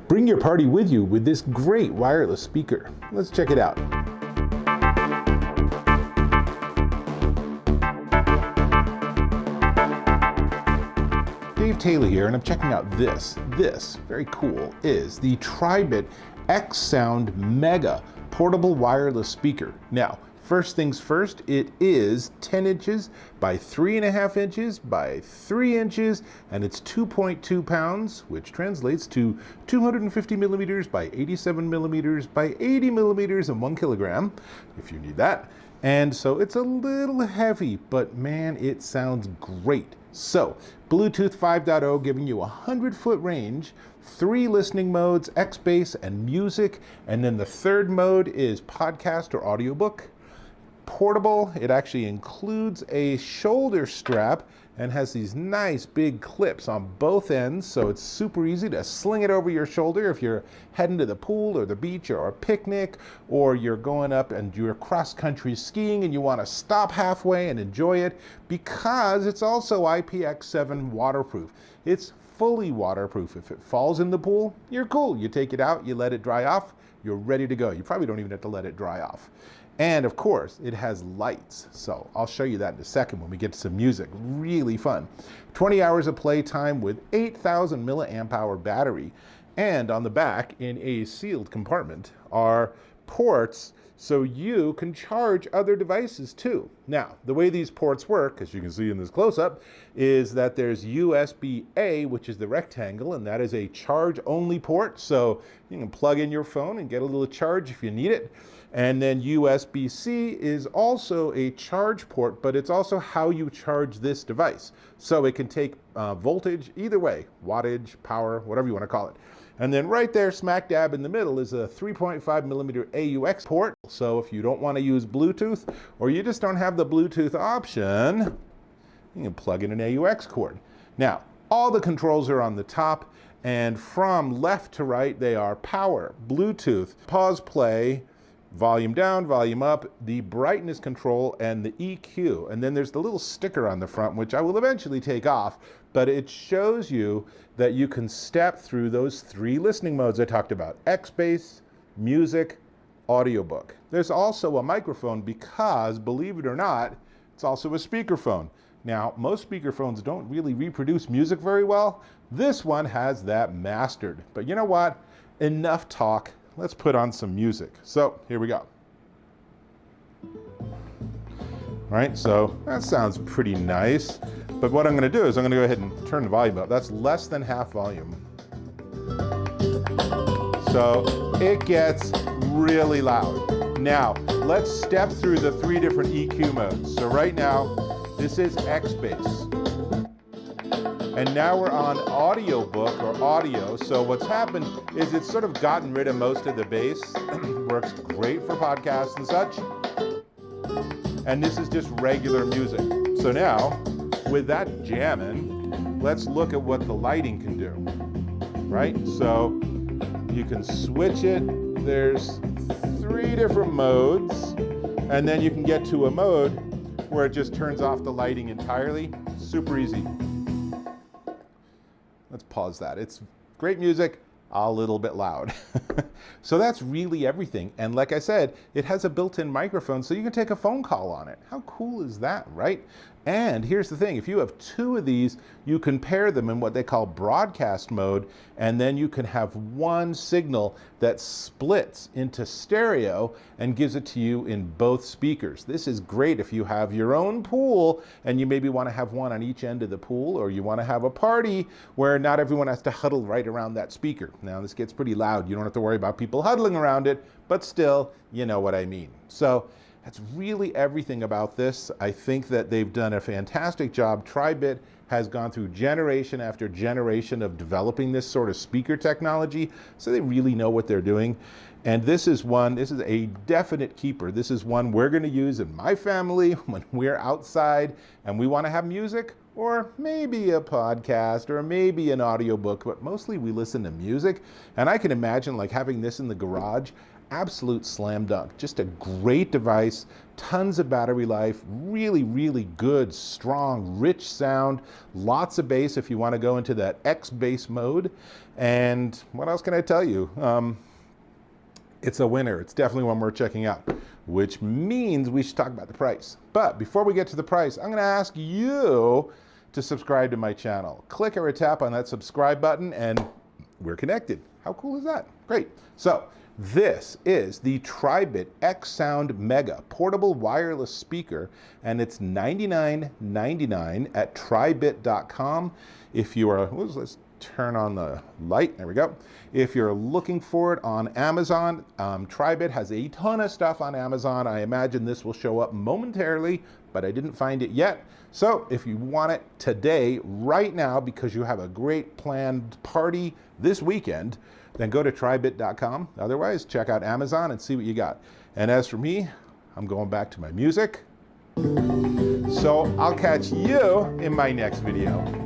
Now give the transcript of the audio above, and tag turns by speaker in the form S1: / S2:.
S1: Bring your party with you with this great wireless speaker. Let's check it out. Dave Taylor here, and I'm checking out this very cool, is the Tribit XSound Mega portable wireless speaker. Now, first things first, it is 10 inches by 3.5 inches by 3 inches, and it's 2.2 pounds, which translates to 250 millimeters by 87 millimeters by 80 millimeters and 1 kilogram, if you need that. And so it's a little heavy, but man, it sounds great. So, Bluetooth 5.0 giving you a 100-foot range, 3 listening modes, X bass and music, and then the third mode is podcast or audiobook. Portable, it actually includes a shoulder strap and has these nice big clips on both ends, so it's super easy to sling it over your shoulder if you're heading to the pool or the beach or a picnic, or you're going up and you're cross-country skiing and you want to stop halfway and enjoy it, because it's also IPX7 waterproof. It's fully waterproof. If it falls in the pool, you're cool. You take it out, you let it dry off, you're ready to go. You probably don't even have to let it dry off. And of course, it has lights. So I'll show you that in a second when we get to some music. Really fun. 20 hours of playtime with 8,000 milliamp hour battery. And on the back, in a sealed compartment, are ports so you can charge other devices too. Now, the way these ports work, as you can see in this close-up, is that there's USB-A, which is the rectangle, and that is a charge-only port. So you can plug in your phone and get a little charge if you need it. And then USB-C is also a charge port, but it's also how you charge this device. So it can take voltage either way, wattage, power, whatever you want to call it. And then right there, smack dab in the middle, is a 3.5 millimeter AUX port. So if you don't want to use Bluetooth, or you just don't have the Bluetooth option, you can plug in an AUX cord. Now, all the controls are on the top, and from left to right, they are power, Bluetooth, pause, play, volume down, volume up, the brightness control, and the EQ. And then there's the little sticker on the front, which I will eventually take off, but it shows you that you can step through those 3 listening modes I talked about: X bass, music, audiobook. There's also a microphone because, believe it or not, it's also a speakerphone. Now, most speakerphones don't really reproduce music very well. This one has that mastered. But you know what? Enough talk. Let's put on some music. So here we go. All right, so that sounds pretty nice. But what I'm going to do is I'm going to go ahead and turn the volume up. That's less than half volume. So it gets really loud. Now, let's step through the 3 different EQ modes. So right now, this is X bass. And now we're on audiobook or audio. So what's happened is it's sort of gotten rid of most of the bass. Works great for podcasts and such. And this is just regular music. So now, with that jamming, let's look at what the lighting can do. Right? So you can switch it. There's 3 different modes. And then you can get to a mode where it just turns off the lighting entirely. Super easy. Let's pause that. It's great music, a little bit loud. So that's really everything. And like I said, it has a built-in microphone, so you can take a phone call on it. How cool is that, right? And here's the thing, if you have 2 of these, you can pair them in what they call broadcast mode, and then you can have one signal that splits into stereo and gives it to you in both speakers. This is great if you have your own pool and you maybe want to have one on each end of the pool, or you want to have a party where not everyone has to huddle right around that speaker. Now this gets pretty loud. You don't have to worry about people huddling around it, but still, you know what I mean. So that's really everything about this. I think that they've done a fantastic job. Tribit has gone through generation after generation of developing this sort of speaker technology, so they really know what they're doing. And this is a definite keeper. This is one we're going to use in my family when we're outside and we want to have music, or maybe a podcast, or maybe an audiobook, but mostly we listen to music. And I can imagine like having this in the garage absolute slam dunk. Just a great device, tons of battery life, really, really good, strong, rich sound, lots of bass if you want to go into that X bass mode. And what else can I tell you? It's a winner. It's definitely one worth checking out, which means we should talk about the price. But before we get to the price, I'm going to ask you to subscribe to my channel. Click or tap on that subscribe button and we're connected. How cool is that? Great. So this is the Tribit XSound Mega portable wireless speaker, and it's $99.99 at tribit.com. If you are, let's turn on the light. There we go. If you're looking for it on Amazon, Tribit has a ton of stuff on Amazon. I imagine this will show up momentarily, but I didn't find it yet. So if you want it today, right now, because you have a great planned party this weekend, then go to tribit.com. Otherwise, check out Amazon and see what you got. And as for me, I'm going back to my music. So I'll catch you in my next video.